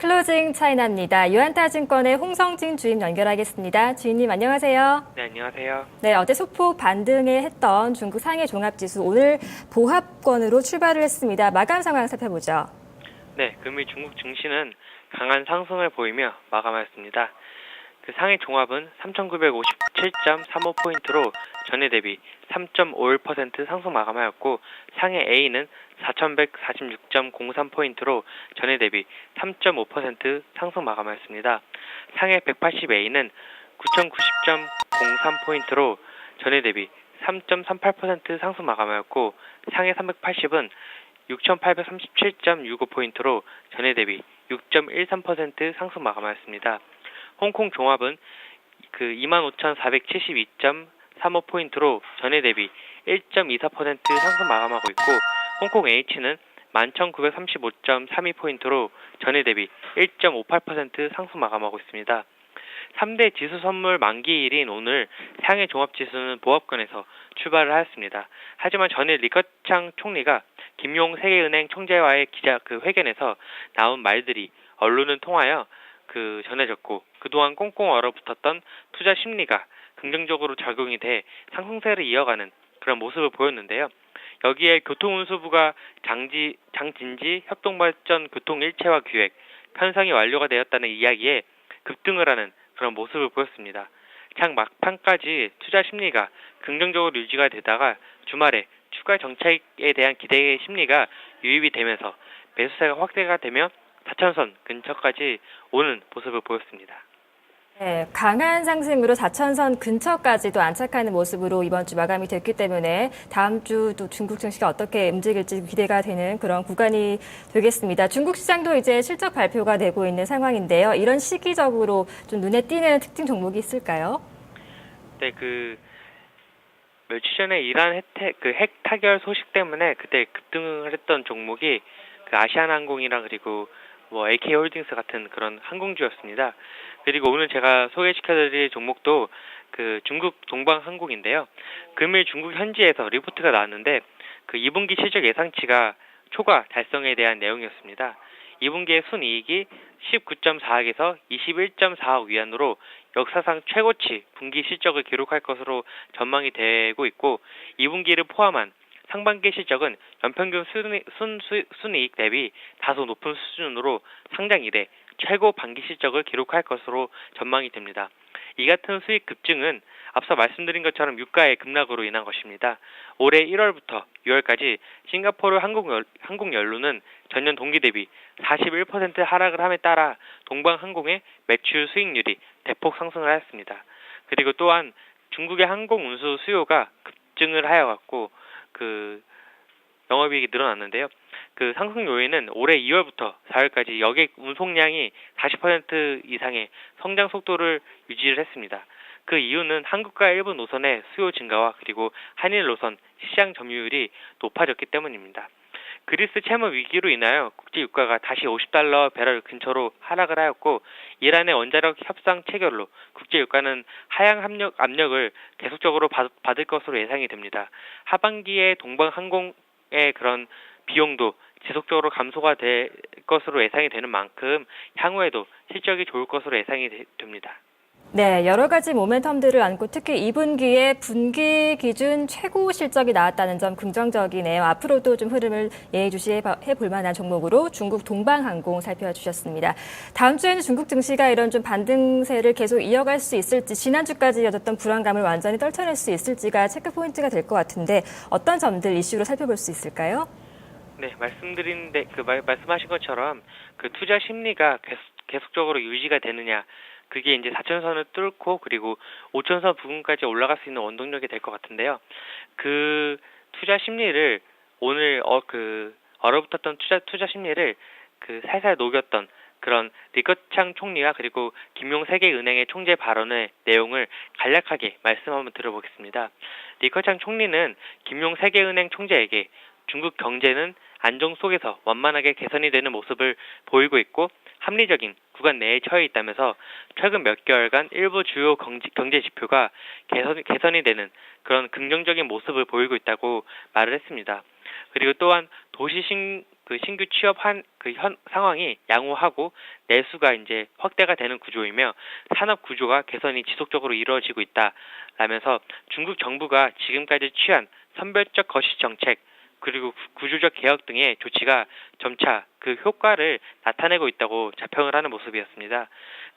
클로징 차이나입니다. 유한타증권의 홍성진 주임 연결하겠습니다. 주임님 안녕하세요. 네, 안녕하세요. 네, 어제 소폭 반등에 했던 중국 상해 종합지수 오늘 보합권으로 출발을 했습니다. 마감 상황 살펴보죠. 네, 금일 중국 증시는 강한 상승을 보이며 마감하였습니다. 상해 종합은 3,957.35포인트로 전일 대비 3.51% 상승 마감하였고, 상해 A는 4,146.03포인트로 전일 대비 3.5% 상승 마감하였습니다. 상해 180A는 9,090.03포인트로 전일 대비 3.38% 상승 마감하였고, 상해 380은 6,837.65포인트로 전일 대비 6.13% 상승 마감하였습니다. 홍콩 종합은 25,472.35포인트로 전일 대비 1.24% 상승 마감하고 있고, 홍콩 H는 11,935.32포인트로 전일 대비 1.58% 상승 마감하고 있습니다. 3대 지수 선물 만기일인 오늘 상해 종합지수는 보합권에서 출발을 하였습니다. 하지만 전일 리커창 총리가 김용 세계은행 총재와의 회견에서 나온 말들이 언론을 통하여 전해졌고, 그동안 꽁꽁 얼어붙었던 투자 심리가 긍정적으로 작용이 돼 상승세를 이어가는 그런 모습을 보였는데요. 여기에 교통운수부가 장진지 협동발전 교통 일체화 기획 편성이 완료가 되었다는 이야기에 급등을 하는 그런 모습을 보였습니다. 장 막판까지 투자 심리가 긍정적으로 유지가 되다가 주말에 추가 정책에 대한 기대의 심리가 유입이 되면서 매수세가 확대가 되며 4천선 근처까지 오는 모습을 보였습니다. 네, 강한 상승으로 4천선 근처까지도 안착하는 모습으로 이번 주 마감이 됐기 때문에 다음 주도 중국 증시가 어떻게 움직일지 기대가 되는 그런 구간이 되겠습니다. 중국 시장도 이제 실적 발표가 되고 있는 상황인데요. 이런 시기적으로 좀 눈에 띄는 특징 종목이 있을까요? 네, 며칠 전에 이란 핵 타결 소식 때문에 그때 급등을 했던 종목이 아시아나항공이랑 그리고 AK홀딩스 같은 그런 항공주였습니다. 그리고 오늘 제가 소개시켜드릴 종목도 중국 동방항공인데요. 금일 중국 현지에서 리포트가 나왔는데 2분기 실적 예상치가 초과 달성에 대한 내용이었습니다. 2분기의 순이익이 19.4억에서 21.4억 위안으로 역사상 최고치 분기 실적을 기록할 것으로 전망이 되고 있고, 2분기를 포함한 상반기 실적은 연평균 순이익 대비 다소 높은 수준으로 상장 이래 최고 반기 실적을 기록할 것으로 전망이 됩니다. 이 같은 수익 급증은 앞서 말씀드린 것처럼 유가의 급락으로 인한 것입니다. 올해 1월부터 6월까지 싱가포르 항공연료는 전년 동기 대비 41% 하락을 함에 따라 동방항공의 매출 수익률이 대폭 상승을 하였습니다. 그리고 또한 중국의 항공 운수 수요가 급증을 하여갖고 영업이익이 늘어났는데요. 상승 요인은 올해 2월부터 4월까지 여객 운송량이 40% 이상의 성장 속도를 유지를 했습니다. 그 이유는 한국과 일본 노선의 수요 증가와 그리고 한일 노선 시장 점유율이 높아졌기 때문입니다. 그리스 채무 위기로 인하여 국제 유가가 다시 $50 배럴 근처로 하락을 하였고, 이란의 원자력 협상 체결로 국제 유가는 하향 압력을 계속적으로 받을 것으로 예상이 됩니다. 하반기에 동방항공의 그런 비용도 지속적으로 감소가 될 것으로 예상이 되는 만큼 향후에도 실적이 좋을 것으로 예상이 됩니다. 네, 여러 가지 모멘텀들을 안고 특히 2분기에 분기 기준 최고 실적이 나왔다는 점 긍정적이네요. 앞으로도 좀 흐름을 예의주시해 볼 만한 종목으로 중국 동방항공 살펴주셨습니다. 다음 주에는 중국 증시가 이런 좀 반등세를 계속 이어갈 수 있을지, 지난주까지 이어졌던 불안감을 완전히 떨쳐낼 수 있을지가 체크 포인트가 될 것 같은데 어떤 점들 이슈로 살펴볼 수 있을까요? 네, 말씀하신 것처럼 투자 심리가 계속적으로 유지가 되느냐, 그게 이제 4천선을 뚫고 그리고 5천선 부근까지 올라갈 수 있는 원동력이 될 것 같은데요. 투자 심리를 오늘 얼어붙었던 투자 심리를 살살 녹였던 그런 리커창 총리와 그리고 김용 세계은행의 총재 발언의 내용을 간략하게 말씀 한번 들어보겠습니다. 리커창 총리는 김용 세계은행 총재에게 중국 경제는 안정 속에서 완만하게 개선이 되는 모습을 보이고 있고 합리적인 구간 내에 처해 있다면서 최근 몇 개월간 일부 주요 경제 지표가 개선이 되는 그런 긍정적인 모습을 보이고 있다고 말을 했습니다. 그리고 또한 신규 취업한 상황이 양호하고 내수가 이제 확대가 되는 구조이며 산업 구조가 개선이 지속적으로 이루어지고 있다라면서 중국 정부가 지금까지 취한 선별적 거시 정책 그리고 구조적 개혁 등의 조치가 점차 그 효과를 나타내고 있다고 자평을 하는 모습이었습니다.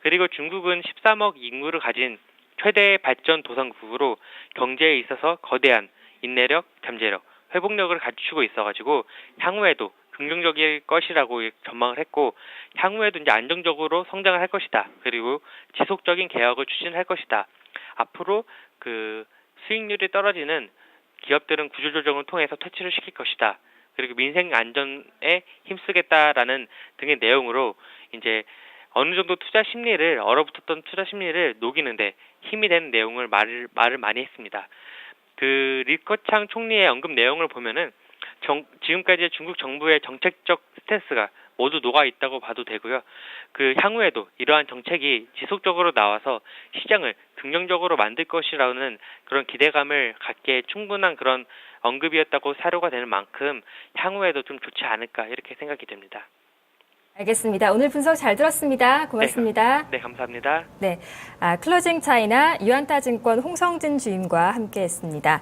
그리고 중국은 13억 인구를 가진 최대 발전 도상국으로 경제에 있어서 거대한 인내력, 잠재력, 회복력을 갖추고 있어가지고 향후에도 긍정적일 것이라고 전망을 했고 향후에도 이제 안정적으로 성장을 할 것이다. 그리고 지속적인 개혁을 추진할 것이다. 앞으로 그 수익률이 떨어지는 기업들은 구조조정을 통해서 퇴출을 시킬 것이다. 그리고 민생 안전에 힘쓰겠다라는 등의 내용으로 이제 어느 정도 얼어붙었던 투자 심리를 녹이는데 힘이 되는 내용을 말을 많이 했습니다. 그 리커창 총리의 언급 내용을 보면은 지금까지 중국 정부의 정책적 스탠스가 모두 녹아 있다고 봐도 되고요. 그 향후에도 이러한 정책이 지속적으로 나와서 시장을 긍정적으로 만들 것이라는 그런 기대감을 갖기에 충분한 그런 언급이었다고 사료가 되는 만큼 향후에도 좀 좋지 않을까 이렇게 생각이 됩니다. 알겠습니다. 오늘 분석 잘 들었습니다. 고맙습니다. 네, 감사합니다. 네, 클로징 차이나 유안타증권 홍성진 주임과 함께했습니다.